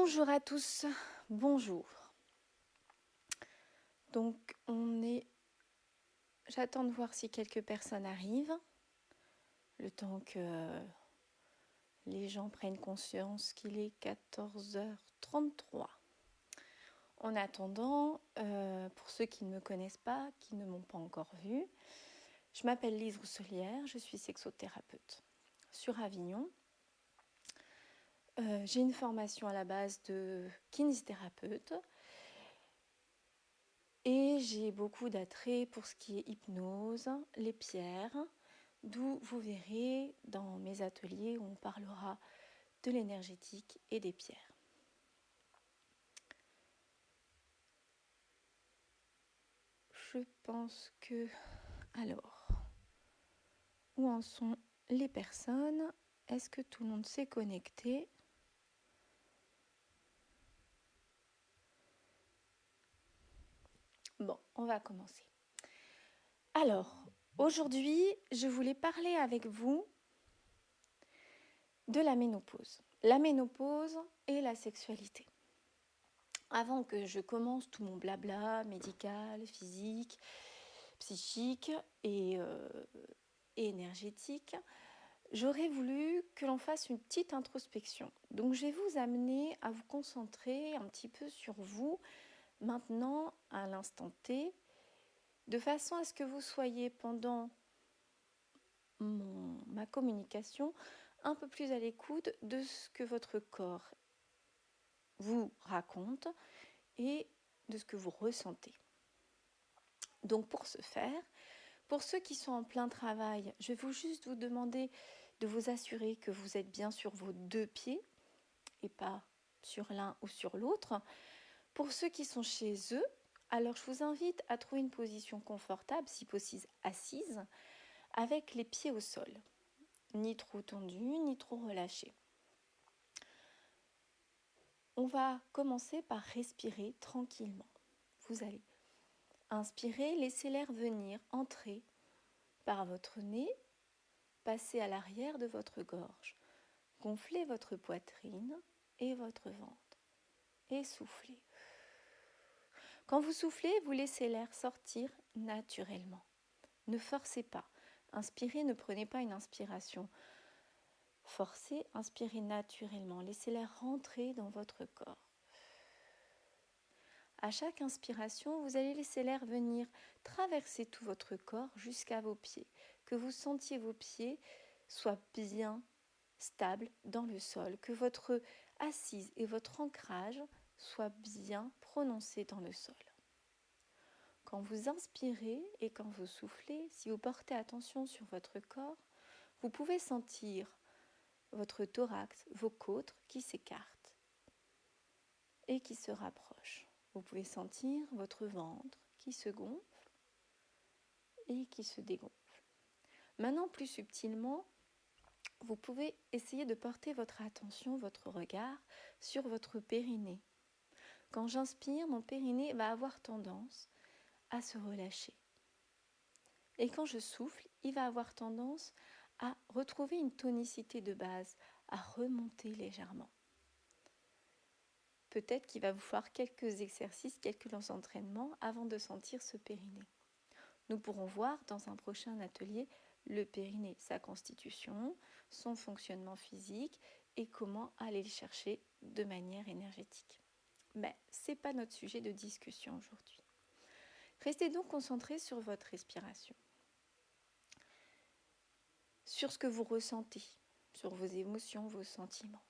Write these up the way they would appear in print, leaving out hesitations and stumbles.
Bonjour à tous, bonjour. Donc j'attends de voir si quelques personnes arrivent, le temps que les gens prennent conscience qu'il est 14h33. En attendant, pour ceux qui ne me connaissent pas, qui ne m'ont pas encore vue, je m'appelle Lise Rousselière, je suis sexothérapeute sur Avignon. J'ai une formation à la base de kinésithérapeute. Et j'ai beaucoup d'attrait pour ce qui est hypnose, les pierres, d'où vous verrez dans mes ateliers où on parlera de l'énergétique et des pierres. Je pense que... Alors, où en sont les personnes? Est-ce que tout le monde s'est connecté? Bon, on va commencer. Alors, aujourd'hui, je voulais parler avec vous de la ménopause. La ménopause et la sexualité. Avant que je commence tout mon blabla médical, physique, psychique et énergétique, j'aurais voulu que l'on fasse une petite introspection. Donc je vais vous amener à vous concentrer un petit peu sur vous, maintenant, à l'instant T, de façon à ce que vous soyez pendant ma communication un peu plus à l'écoute de ce que votre corps vous raconte et de ce que vous ressentez. Donc pour ce faire, pour ceux qui sont en plein travail, je vais juste vous demander de vous assurer que vous êtes bien sur vos deux pieds et pas sur l'un ou sur l'autre. Pour ceux qui sont chez eux, alors je vous invite à trouver une position confortable, si possible assise, avec les pieds au sol, ni trop tendus, ni trop relâchés. On va commencer par respirer tranquillement. Vous allez inspirer, laissez l'air venir, entrer par votre nez, passer à l'arrière de votre gorge. Gonflez votre poitrine et votre ventre et soufflez. Quand vous soufflez, vous laissez l'air sortir naturellement. Ne forcez pas. Inspirez, ne prenez pas une inspiration forcée, inspirez naturellement. Laissez l'air rentrer dans votre corps. À chaque inspiration, vous allez laisser l'air venir traverser tout votre corps jusqu'à vos pieds. Que vous sentiez vos pieds soient bien stables dans le sol. Que votre assise et votre ancrage soient bien prononcés dans le sol. Quand vous inspirez et quand vous soufflez, si vous portez attention sur votre corps, vous pouvez sentir votre thorax, vos côtes qui s'écartent et qui se rapprochent. Vous pouvez sentir votre ventre qui se gonfle et qui se dégonfle. Maintenant, plus subtilement, vous pouvez essayer de porter votre attention, votre regard sur votre périnée. Quand j'inspire, mon périnée va avoir tendance à se relâcher. Et quand je souffle, il va avoir tendance à retrouver une tonicité de base, à remonter légèrement. Peut-être qu'il va vous falloir quelques exercices, quelques entraînements avant de sentir ce périnée. Nous pourrons voir dans un prochain atelier le périnée, sa constitution, son fonctionnement physique et comment aller le chercher de manière énergétique. Mais ce n'est pas notre sujet de discussion aujourd'hui. Restez donc concentrés sur votre respiration, sur ce que vous ressentez, sur vos émotions, vos sentiments.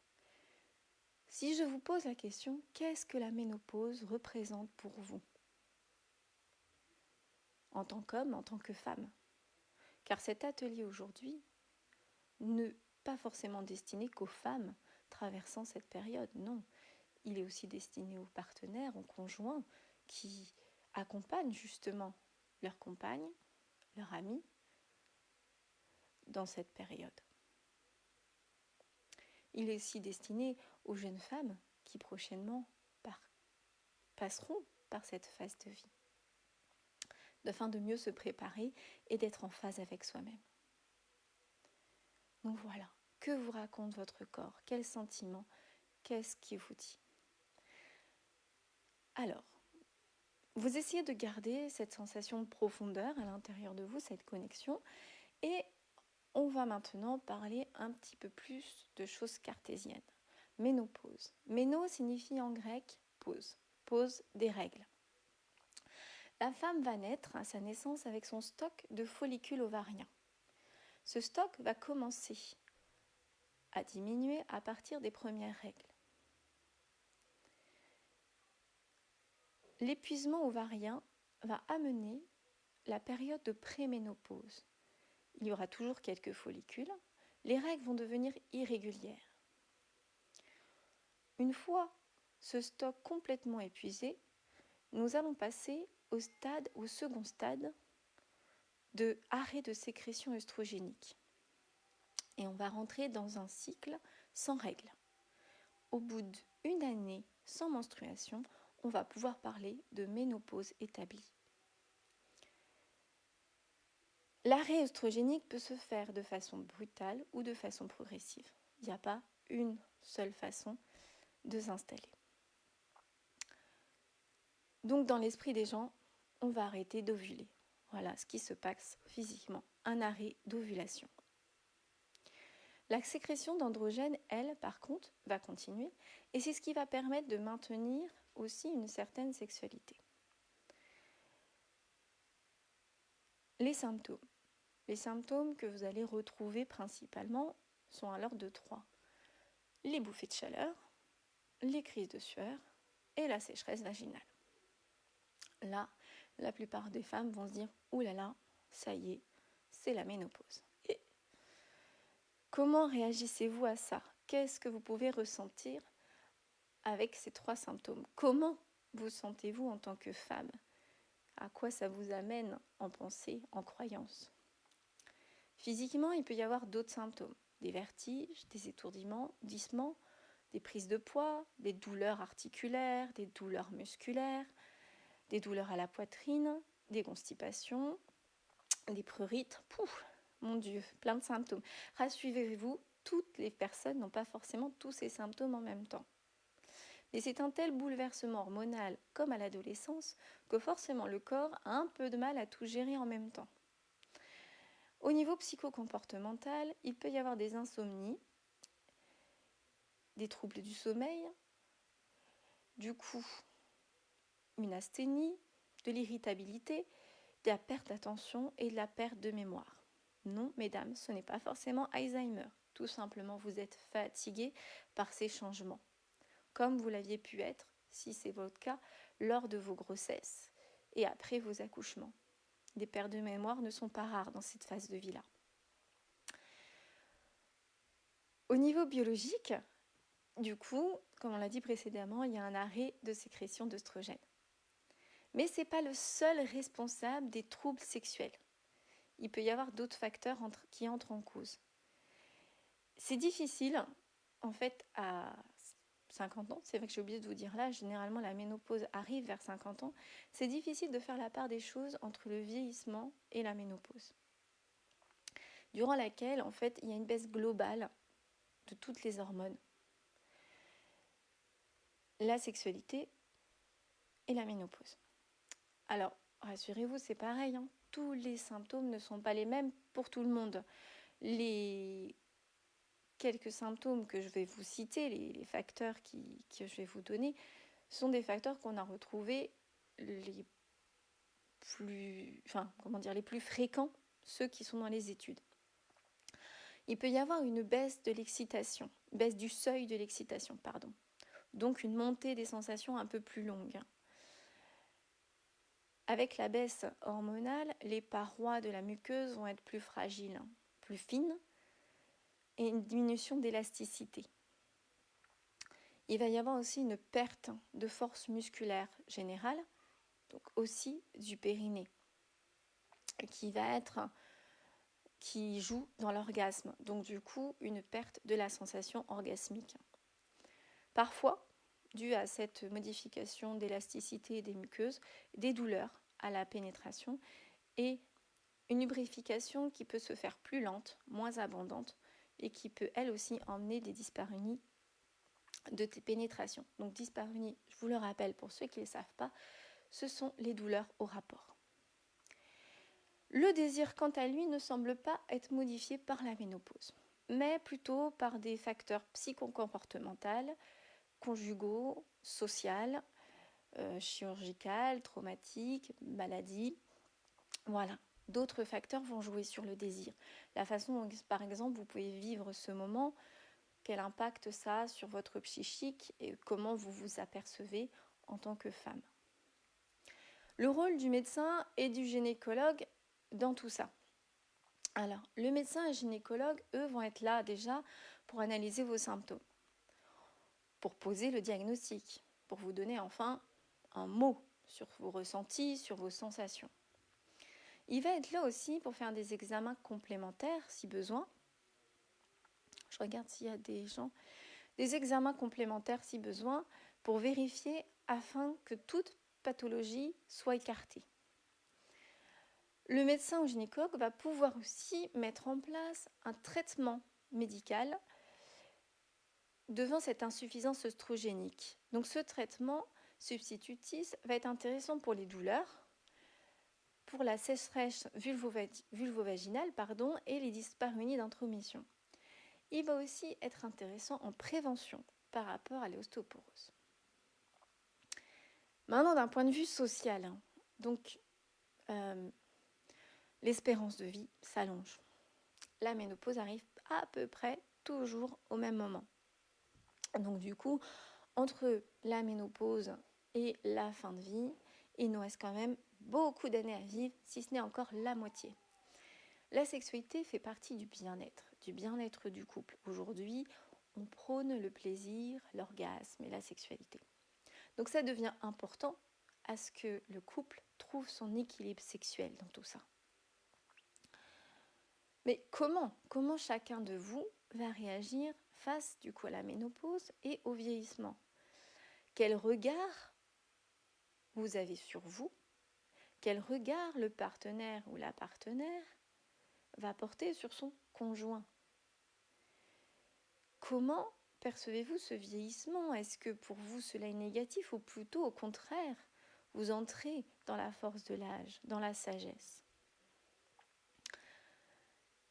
Si je vous pose la question, qu'est-ce que la ménopause représente pour vous ? En tant qu'homme, en tant que femme. Car cet atelier aujourd'hui n'est pas forcément destiné qu'aux femmes traversant cette période, non. Il est aussi destiné aux partenaires, aux conjoints qui accompagnent justement leur compagne, leur ami dans cette période. Il est aussi destiné aux jeunes femmes qui prochainement passeront par cette phase de vie, afin de mieux se préparer et d'être en phase avec soi-même. Donc voilà, que vous raconte votre corps? Quels sentiments? Qu'est-ce qui vous dit? Alors, vous essayez de garder cette sensation de profondeur à l'intérieur de vous, cette connexion, et on va maintenant parler un petit peu plus de choses cartésiennes. Ménopause. Méno signifie en grec pause, pause des règles. La femme va naître à sa naissance avec son stock de follicules ovariens. Ce stock va commencer à diminuer à partir des premières règles. L'épuisement ovarien va amener la période de préménopause. Il y aura toujours quelques follicules. Les règles vont devenir irrégulières. Une fois ce stock complètement épuisé, nous allons passer au second stade de arrêt de sécrétion œstrogénique. Et on va rentrer dans un cycle sans règles. Au bout d'une année sans menstruation, on va pouvoir parler de ménopause établie. L'arrêt œstrogénique peut se faire de façon brutale ou de façon progressive. Il n'y a pas une seule façon de s'installer. Donc dans l'esprit des gens, on va arrêter d'ovuler. Voilà ce qui se passe physiquement, un arrêt d'ovulation. La sécrétion d'androgènes, elle, par contre, va continuer et c'est ce qui va permettre de maintenir aussi une certaine sexualité. Les symptômes. Les symptômes que vous allez retrouver principalement sont alors de 3. Les bouffées de chaleur, les crises de sueur et la sécheresse vaginale. Là, la plupart des femmes vont se dire « Ouh là là, ça y est, c'est la ménopause ». Et comment réagissez-vous à ça? Qu'est-ce que vous pouvez ressentir avec ces 3 symptômes? Comment vous sentez-vous en tant que femme? À quoi ça vous amène en pensée, en croyance? Physiquement, il peut y avoir d'autres symptômes, des vertiges, des étourdissements, des prises de poids, des douleurs articulaires, des douleurs musculaires, des douleurs à la poitrine, des constipations, des prurites. Pouf, mon Dieu, plein de symptômes. Rassurez-vous, toutes les personnes n'ont pas forcément tous ces symptômes en même temps. Mais c'est un tel bouleversement hormonal, comme à l'adolescence, que forcément le corps a un peu de mal à tout gérer en même temps. Au niveau psychocomportemental, il peut y avoir des insomnies, des troubles du sommeil, du coup une asthénie, de l'irritabilité, de la perte d'attention et de la perte de mémoire. Non, mesdames, ce n'est pas forcément Alzheimer. Tout simplement, vous êtes fatigué par ces changements, comme vous l'aviez pu être, si c'est votre cas, lors de vos grossesses et après vos accouchements. Des pertes de mémoire ne sont pas rares dans cette phase de vie-là. Au niveau biologique, du coup, comme on l'a dit précédemment, il y a un arrêt de sécrétion d'œstrogènes. Mais ce n'est pas le seul responsable des troubles sexuels. Il peut y avoir d'autres facteurs qui entrent en cause. C'est difficile, en fait, à 50 ans, c'est vrai que j'ai oublié de vous dire là, généralement la ménopause arrive vers 50 ans, c'est difficile de faire la part des choses entre le vieillissement et la ménopause, durant laquelle, en fait, il y a une baisse globale de toutes les hormones, la sexualité et la ménopause. Alors, rassurez-vous, c'est pareil, hein, tous les symptômes ne sont pas les mêmes pour tout le monde. Les quelques symptômes que je vais vous citer, les facteurs que je vais vous donner, sont des facteurs qu'on a retrouvés les plus fréquents, ceux qui sont dans les études. Il peut y avoir une baisse de l'excitation, baisse du seuil de l'excitation, donc une montée des sensations un peu plus longue. Avec la baisse hormonale, les parois de la muqueuse vont être plus fragiles, plus fines, et une diminution d'élasticité. Il va y avoir aussi une perte de force musculaire générale, donc aussi du périnée, qui joue dans l'orgasme, donc du coup une perte de la sensation orgasmique. Parfois, dû à cette modification d'élasticité des muqueuses, des douleurs à la pénétration et une lubrification qui peut se faire plus lente, moins abondante et qui peut elle aussi emmener des dyspareunies de pénétration. Donc dyspareunie, je vous le rappelle pour ceux qui ne le savent pas, ce sont les douleurs au rapport. Le désir, quant à lui, ne semble pas être modifié par la ménopause, mais plutôt par des facteurs psychocomportementaux, conjugaux, sociaux, chirurgicaux, traumatiques, maladies. Voilà, d'autres facteurs vont jouer sur le désir. La façon dont, par exemple, vous pouvez vivre ce moment, quel impact ça a sur votre psychique et comment vous vous apercevez en tant que femme. Le rôle du médecin et du gynécologue dans tout ça. Alors, le médecin et le gynécologue, eux, vont être là déjà pour analyser vos symptômes, pour poser le diagnostic, pour vous donner enfin un mot sur vos ressentis, sur vos sensations. Il va être là aussi pour faire des examens complémentaires si besoin. Je regarde s'il y a des gens. Des examens complémentaires si besoin pour vérifier afin que toute pathologie soit écartée. Le médecin ou gynécologue va pouvoir aussi mettre en place un traitement médical devant cette insuffisance œstrogénique. Donc ce traitement substitutif va être intéressant pour les douleurs, pour la sécheresse vulvovaginale et les dyspareunies d'intromission. Il va aussi être intéressant en prévention par rapport à l'ostéoporose. Maintenant, d'un point de vue social, donc l'espérance de vie s'allonge. La ménopause arrive à peu près toujours au même moment. Donc du coup, entre la ménopause et la fin de vie, il nous reste quand même beaucoup d'années à vivre, si ce n'est encore la moitié. La sexualité fait partie du bien-être du couple. Aujourd'hui, on prône le plaisir, l'orgasme et la sexualité. Donc ça devient important à ce que le couple trouve son équilibre sexuel dans tout ça. Mais comment chacun de vous va réagir face du coup à la ménopause et au vieillissement? Quel regard vous avez sur vous? Quel regard le partenaire ou la partenaire va porter sur son conjoint? Comment percevez-vous ce vieillissement? Est-ce que pour vous cela est négatif ou plutôt au contraire, vous entrez dans la force de l'âge, dans la sagesse?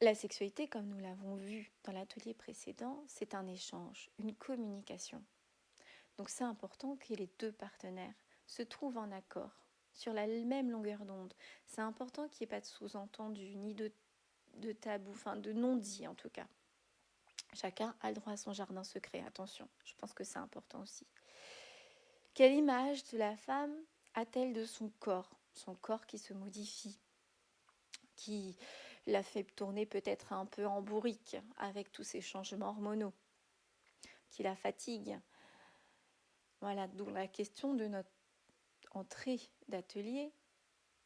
La sexualité, comme nous l'avons vu dans l'atelier précédent, c'est un échange, une communication. Donc c'est important que les deux partenaires se trouvent en accord, sur la même longueur d'onde. C'est important qu'il n'y ait pas de sous-entendu, ni de tabou, de non-dit en tout cas. Chacun a le droit à son jardin secret, attention, je pense que c'est important aussi. Quelle image de la femme a-t-elle de son corps qui se modifie, qui la fait tourner peut-être un peu en bourrique avec tous ces changements hormonaux, qui la fatigue. Voilà, d'où la question de notre entrée d'atelier.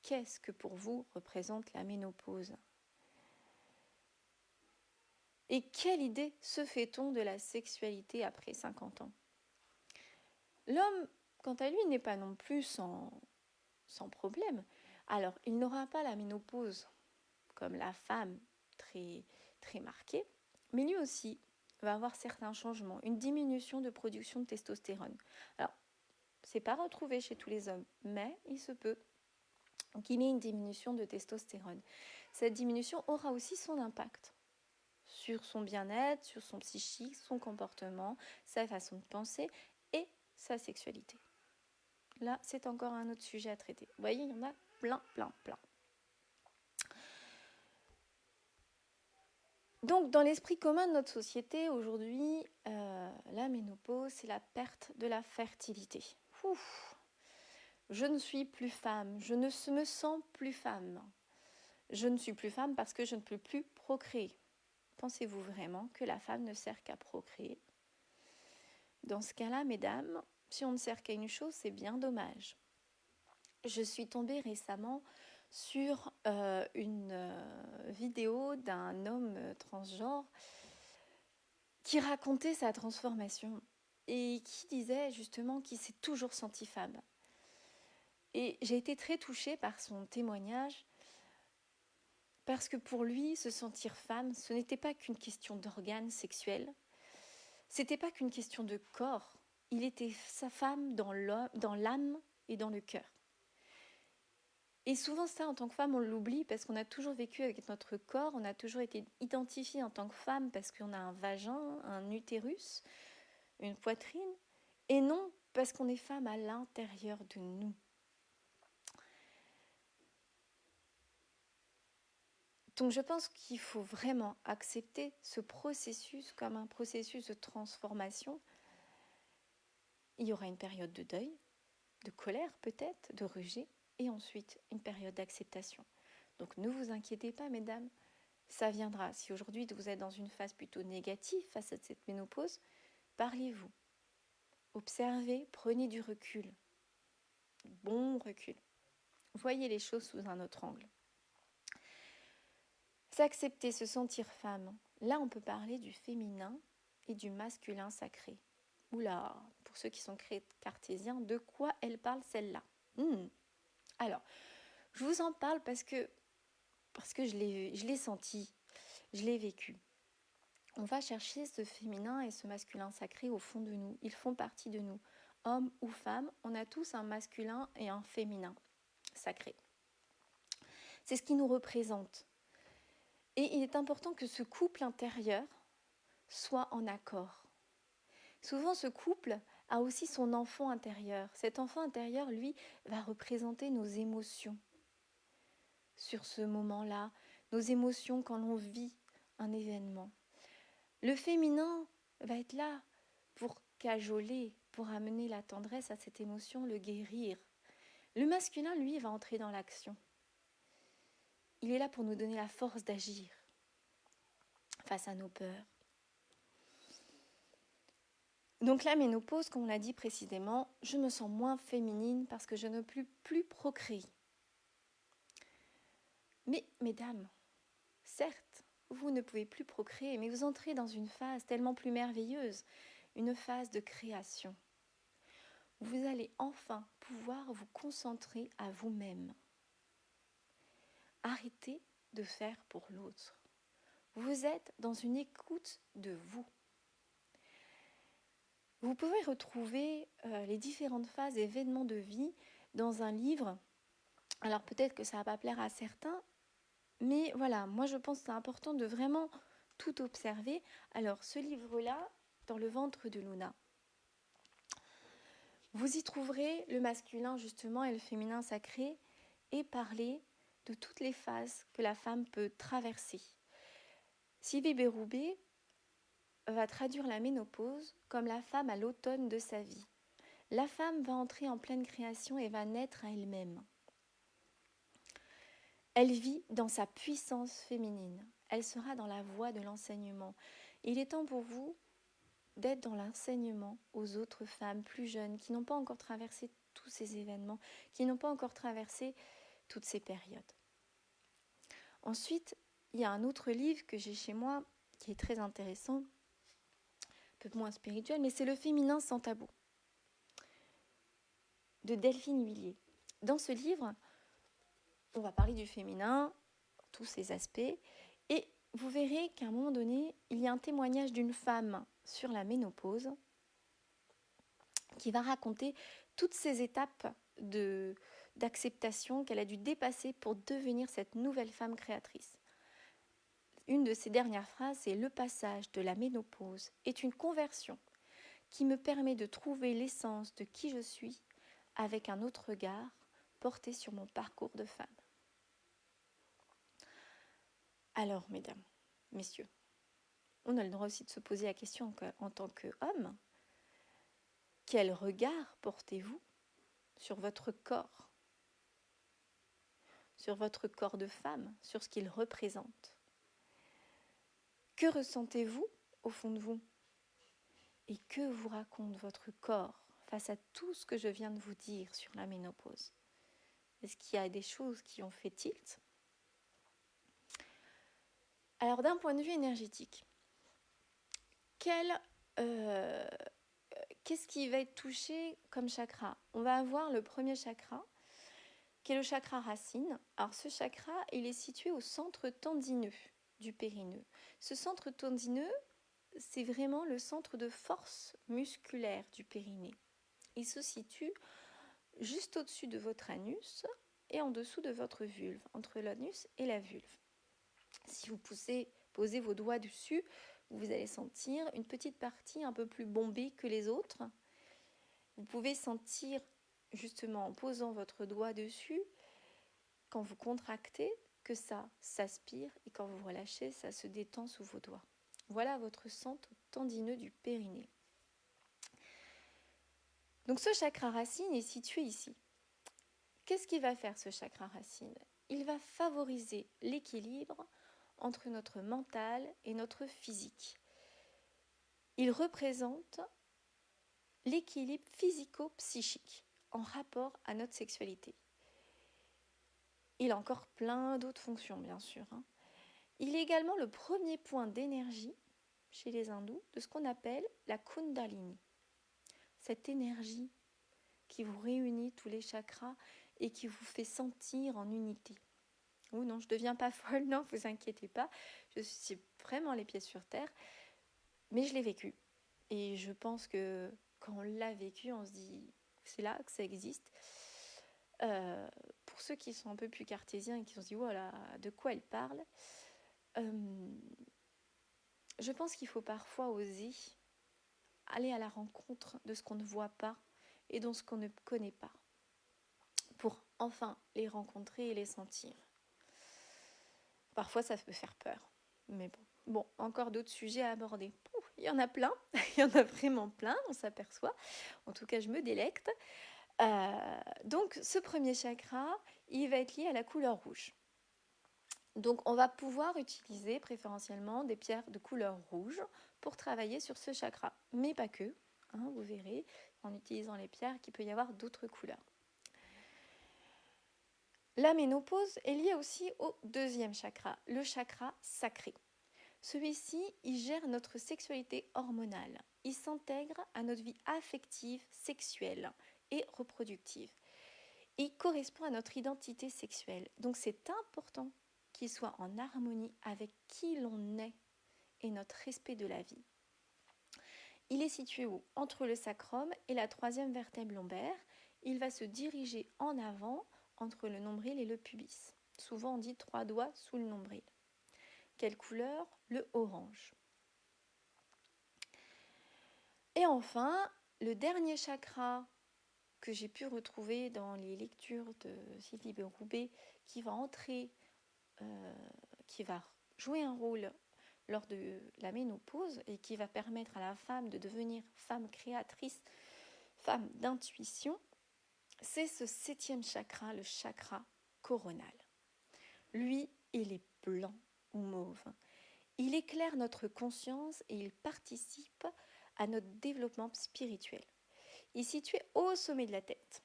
Qu'est-ce que pour vous représente la ménopause? Et quelle idée se fait-on de la sexualité après 50 ans? L'homme, quant à lui, n'est pas non plus sans problème. Alors, il n'aura pas la ménopause comme la femme très, très marquée, mais lui aussi va avoir certains changements, une diminution de production de testostérone. Alors, c'est pas retrouvé chez tous les hommes, mais il se peut qu'il ait une diminution de testostérone. Cette diminution aura aussi son impact sur son bien-être, sur son psychique, son comportement, sa façon de penser et sa sexualité. Là, c'est encore un autre sujet à traiter. Vous voyez, il y en a plein. Donc, dans l'esprit commun de notre société, aujourd'hui, la ménopause, c'est la perte de la fertilité. Je ne suis plus femme, je ne me sens plus femme. Je ne suis plus femme parce que je ne peux plus procréer. Pensez-vous vraiment que la femme ne sert qu'à procréer? Dans ce cas-là, mesdames, si on ne sert qu'à une chose, c'est bien dommage. Je suis tombée récemment sur une vidéo d'un homme transgenre qui racontait sa transformation et qui disait justement qu'il s'est toujours senti femme. Et j'ai été très touchée par son témoignage parce que pour lui, se sentir femme, ce n'était pas qu'une question d'organes sexuels, C'était pas qu'une question de corps, il était sa femme dans l'âme et dans le cœur. Et souvent ça, en tant que femme, on l'oublie parce qu'on a toujours vécu avec notre corps, on a toujours été identifié en tant que femme parce qu'on a un vagin, un utérus, une poitrine, et non parce qu'on est femme à l'intérieur de nous. Donc je pense qu'il faut vraiment accepter ce processus comme un processus de transformation. Il y aura une période de deuil, de colère peut-être, de rejet, et ensuite une période d'acceptation. Donc ne vous inquiétez pas, mesdames, ça viendra. Si aujourd'hui vous êtes dans une phase plutôt négative face à cette ménopause, parlez-vous. Observez, prenez du recul. Bon recul. Voyez les choses sous un autre angle. S'accepter, se sentir femme. Là, on peut parler du féminin et du masculin sacré. Oula, pour ceux qui sont cartésiens, de quoi elle parle celle-là? Alors, je vous en parle parce que je l'ai senti, je l'ai vécu. On va chercher ce féminin et ce masculin sacré au fond de nous. Ils font partie de nous. Hommes ou femmes, on a tous un masculin et un féminin sacré. C'est ce qui nous représente. Et il est important que ce couple intérieur soit en accord. Souvent, ce couple a aussi son enfant intérieur. Cet enfant intérieur, lui, va représenter nos émotions sur ce moment-là, nos émotions quand l'on vit un événement. Le féminin va être là pour cajoler, pour amener la tendresse à cette émotion, le guérir. Le masculin, lui, va entrer dans l'action. Il est là pour nous donner la force d'agir face à nos peurs. Donc la ménopause, comme on l'a dit précédemment, je me sens moins féminine parce que je ne peux plus procréer. Mais mesdames, certes, vous ne pouvez plus procréer, mais vous entrez dans une phase tellement plus merveilleuse, une phase de création. Vous allez enfin pouvoir vous concentrer à vous-même. Arrêtez de faire pour l'autre. Vous êtes dans une écoute de vous. Vous pouvez retrouver les différentes phases et événements de vie dans un livre. Alors peut-être que ça ne va pas plaire à certains, mais voilà, moi je pense que c'est important de vraiment tout observer. Alors ce livre-là, Dans le ventre de Luna, vous y trouverez le masculin justement et le féminin sacré et parler de toutes les phases que la femme peut traverser. Sylvie Berhoubet va traduire la ménopause comme la femme à l'automne de sa vie. La femme va entrer en pleine création et va naître à elle-même. Elle vit dans sa puissance féminine. Elle sera dans la voie de l'enseignement. Il est temps pour vous d'être dans l'enseignement aux autres femmes plus jeunes qui n'ont pas encore traversé tous ces événements, qui n'ont pas encore traversé toutes ces périodes. Ensuite, il y a un autre livre que j'ai chez moi qui est très intéressant, un peu moins spirituel, mais c'est Le féminin sans tabou de Delphine Huillier. Dans ce livre, on va parler du féminin, tous ses aspects, et vous verrez qu'à un moment donné, il y a un témoignage d'une femme sur la ménopause qui va raconter toutes ces étapes d'acceptation qu'elle a dû dépasser pour devenir cette nouvelle femme créatrice. Une de ses dernières phrases, c'est « Le passage de la ménopause est une conversion qui me permet de trouver l'essence de qui je suis avec un autre regard porté sur mon parcours de femme. » Alors, mesdames, messieurs, on a le droit aussi de se poser la question en tant qu'homme, quel regard portez-vous sur votre corps de femme, sur ce qu'il représente? Que ressentez-vous au fond de vous? Et que vous raconte votre corps face à tout ce que je viens de vous dire sur la ménopause? Est-ce qu'il y a des choses qui ont fait tilt? Alors d'un point de vue énergétique, qu'est-ce qui va être touché comme chakra? On va avoir le premier chakra, qui est le chakra racine. Alors ce chakra, il est situé au centre tendineux du périnée. Ce centre tendineux, c'est vraiment le centre de force musculaire du périnée. Il se situe juste au-dessus de votre anus et en dessous de votre vulve, entre l'anus et la vulve. Si vous posez vos doigts dessus, vous allez sentir une petite partie un peu plus bombée que les autres. Vous pouvez sentir, justement en posant votre doigt dessus, quand vous contractez, que ça s'aspire et quand vous relâchez, ça se détend sous vos doigts. Voilà votre centre tendineux du périnée. Donc ce chakra racine est situé ici. Qu'est-ce qu'il va faire ce chakra racine? Il va favoriser l'équilibre entre notre mental et notre physique. Il représente l'équilibre physico-psychique en rapport à notre sexualité. Il a encore plein d'autres fonctions, bien sûr. Il est également le premier point d'énergie chez les hindous de ce qu'on appelle la Kundalini. Cette énergie qui vous réunit tous les chakras et qui vous fait sentir en unité. Oh non, je ne deviens pas folle, non, vous inquiétez pas. Je suis vraiment les pieds sur terre, mais je l'ai vécu. Et je pense que quand on l'a vécu, on se dit, c'est là que ça existe. Pour ceux qui sont un peu plus cartésiens et qui se disent, voilà, de quoi elle parle, je pense qu'il faut parfois oser aller à la rencontre de ce qu'on ne voit pas et de ce qu'on ne connaît pas, pour enfin les rencontrer et les sentir. Parfois, ça peut faire peur, mais bon, encore d'autres sujets à aborder. Il y en a plein, il y en a vraiment plein, on s'aperçoit. En tout cas, je me délecte. Donc, ce premier chakra, il va être lié à la couleur rouge. Donc, on va pouvoir utiliser préférentiellement des pierres de couleur rouge pour travailler sur ce chakra, mais pas que. Vous verrez, en utilisant les pierres, qu'il peut y avoir d'autres couleurs. La ménopause est liée aussi au deuxième chakra, le chakra sacré. Celui-ci, il gère notre sexualité hormonale. Il s'intègre à notre vie affective, sexuelle et reproductive. Il correspond à notre identité sexuelle. Donc c'est important qu'il soit en harmonie avec qui l'on est et notre respect de la vie. Il est situé où? Entre le sacrum et la troisième vertèbre lombaire. Il va se diriger en avant entre le nombril et le pubis. Souvent on dit 3 doigts sous le nombril. Quelle couleur? Le orange. Et enfin, le dernier chakra que j'ai pu retrouver dans les lectures de Sylvie Berhoubet, qui va qui va jouer un rôle lors de la ménopause et qui va permettre à la femme de devenir femme créatrice, femme d'intuition, c'est ce 7e chakra, le chakra coronal. Lui, il est blanc ou mauve. Il éclaire notre conscience et il participe à notre développement spirituel. Il est situé au sommet de la tête.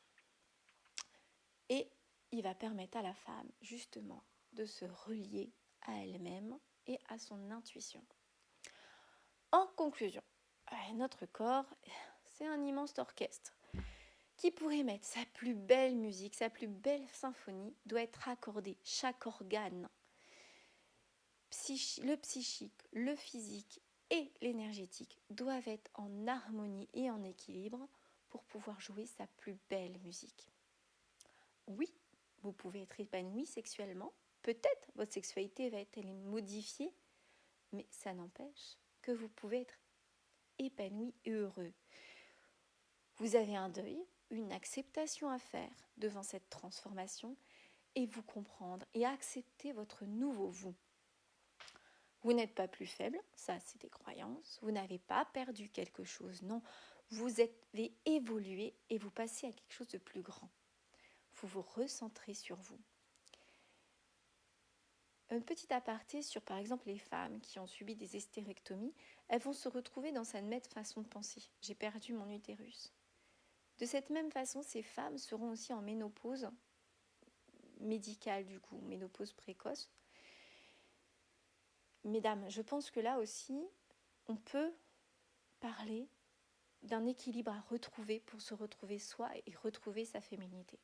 Et il va permettre à la femme, justement, de se relier à elle-même et à son intuition. En conclusion, notre corps, c'est un immense orchestre qui pourrait mettre sa plus belle musique, sa plus belle symphonie, doit être accordé. Chaque organe, le psychique, le physique et l'énergétique doivent être en harmonie et en équilibre pour pouvoir jouer sa plus belle musique. Oui, vous pouvez être épanoui sexuellement, peut-être votre sexualité va être modifiée, mais ça n'empêche que vous pouvez être épanoui et heureux. Vous avez un deuil, une acceptation à faire devant cette transformation et vous comprendre et accepter votre nouveau vous. Vous n'êtes pas plus faible, ça c'est des croyances, vous n'avez pas perdu quelque chose, non, vous avez évolué et vous passez à quelque chose de plus grand. Vous vous recentrez sur vous. Un petit aparté sur par exemple les femmes qui ont subi des hystérectomies, elles vont se retrouver dans cette même façon de penser. J'ai perdu mon utérus. De cette même façon, ces femmes seront aussi en ménopause médicale du coup, ménopause précoce. Mesdames, je pense que là aussi, on peut parler d'un équilibre à retrouver pour se retrouver soi et retrouver sa féminité.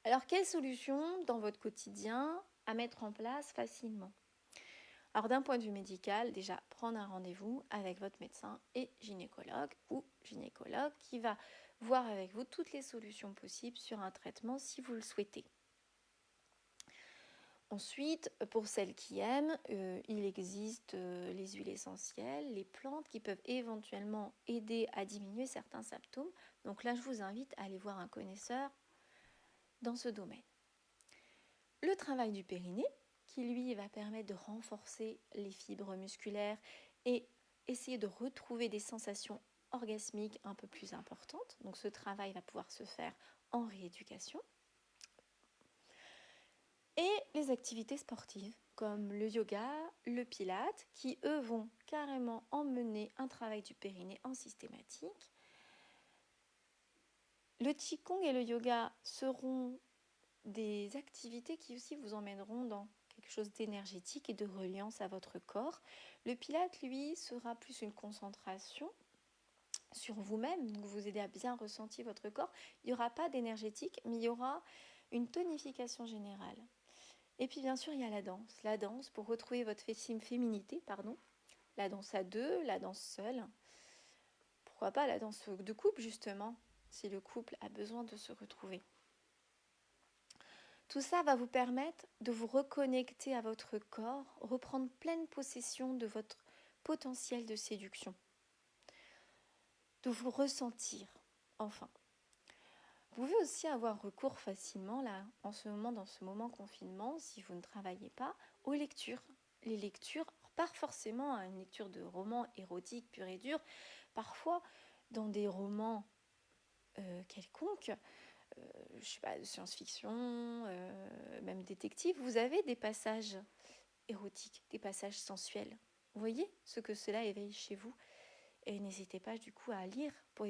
Alors, quelles solutions dans votre quotidien à mettre en place facilement? Alors d'un point de vue médical, déjà prendre un rendez-vous avec votre médecin et gynécologue ou gynécologue qui va voir avec vous toutes les solutions possibles sur un traitement si vous le souhaitez. Ensuite, pour celles qui aiment, il existe les huiles essentielles, les plantes qui peuvent éventuellement aider à diminuer certains symptômes. Donc là, je vous invite à aller voir un connaisseur dans ce domaine. Le travail du périnée, qui lui va permettre de renforcer les fibres musculaires et essayer de retrouver des sensations orgasmiques un peu plus importantes. Donc ce travail va pouvoir se faire en rééducation. Et les activités sportives comme le yoga, le pilate, qui eux vont carrément emmener un travail du périnée en systématique. Le qigong et le yoga seront des activités qui aussi vous emmèneront dans quelque chose d'énergétique et de reliance à votre corps. Le pilate, lui, sera plus une concentration sur vous-même, donc vous aider à bien ressentir votre corps. Il n'y aura pas d'énergétique, mais il y aura une tonification générale. Et puis bien sûr, il y a la danse pour retrouver votre féminité, la danse à deux, la danse seule. Pourquoi pas la danse de couple, justement, si le couple a besoin de se retrouver. Tout ça va vous permettre de vous reconnecter à votre corps, reprendre pleine possession de votre potentiel de séduction, de vous ressentir, enfin. Vous pouvez aussi avoir recours facilement, là, en ce moment, dans ce moment confinement, si vous ne travaillez pas, aux lectures. Les lectures, pas forcément à une lecture de romans érotiques purs et durs, parfois dans des romans quelconques, je sais pas, de science-fiction, même détective, vous avez des passages érotiques, des passages sensuels. Vous voyez ce que cela éveille chez vous. Et n'hésitez pas du coup à lire pour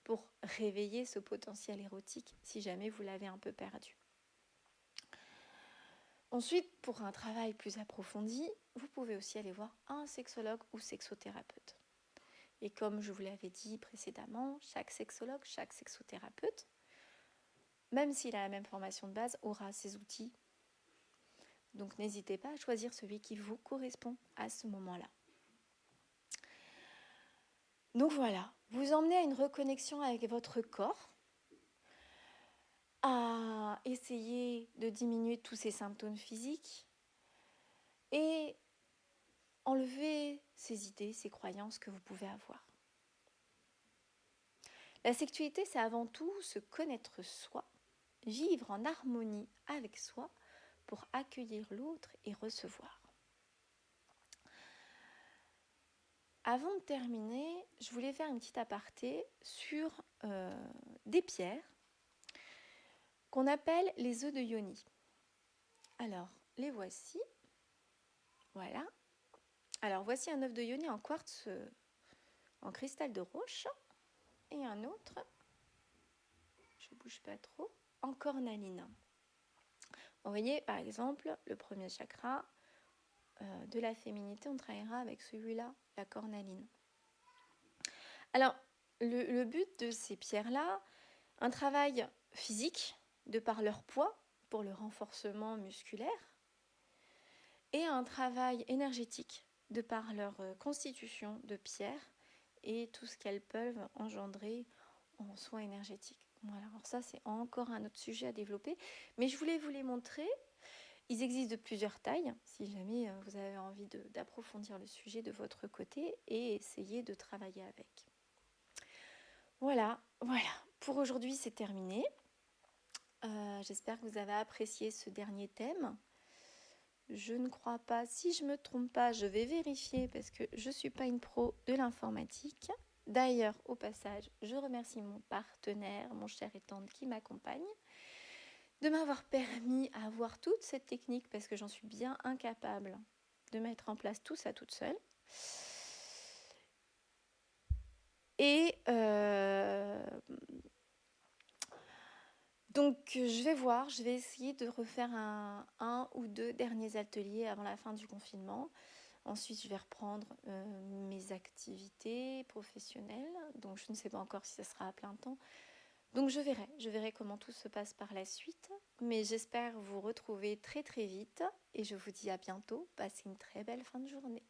pour réveiller ce potentiel érotique si jamais vous l'avez un peu perdu. Ensuite, pour un travail plus approfondi, vous pouvez aussi aller voir un sexologue ou sexothérapeute. Et comme je vous l'avais dit précédemment, chaque sexologue, chaque sexothérapeute, même s'il a la même formation de base, aura ses outils. Donc n'hésitez pas à choisir celui qui vous correspond à ce moment-là. Donc voilà, vous emmenez à une reconnexion avec votre corps, à essayer de diminuer tous ces symptômes physiques et enlever ces idées, ces croyances que vous pouvez avoir. La sexualité, c'est avant tout se connaître soi, vivre en harmonie avec soi pour accueillir l'autre et recevoir. Avant de terminer, je voulais faire une petite aparté sur des pierres qu'on appelle les œufs de Yoni. Alors, les voici. Voilà. Alors, voici un œuf de Yoni en quartz, en cristal de roche, et un autre, je ne bouge pas trop, en cornaline. Vous voyez, par exemple, le premier chakra de la féminité, on travaillera avec celui-là, la cornaline. Alors, le but de ces pierres-là, un travail physique, de par leur poids, pour le renforcement musculaire, et un travail énergétique, de par leur constitution de pierre et tout ce qu'elles peuvent engendrer en soins énergétiques. Voilà, alors ça c'est encore un autre sujet à développer, mais je voulais vous les montrer. Ils existent de plusieurs tailles, si jamais vous avez envie d'approfondir le sujet de votre côté et essayer de travailler avec. Voilà, pour aujourd'hui c'est terminé. J'espère que vous avez apprécié ce dernier thème. Je ne crois pas, si je ne me trompe pas, je vais vérifier parce que je ne suis pas une pro de l'informatique. D'ailleurs, au passage, je remercie mon partenaire, mon cher et tendre qui m'accompagne, de m'avoir permis à avoir toute cette technique parce que j'en suis bien incapable de mettre en place tout ça toute seule. Et donc je vais essayer de refaire un ou deux derniers ateliers avant la fin du confinement. Ensuite, je vais reprendre mes activités professionnelles. Donc, je ne sais pas encore si ça sera à plein temps. Donc je verrai comment tout se passe par la suite, mais j'espère vous retrouver très très vite et je vous dis à bientôt. Passez une très belle fin de journée.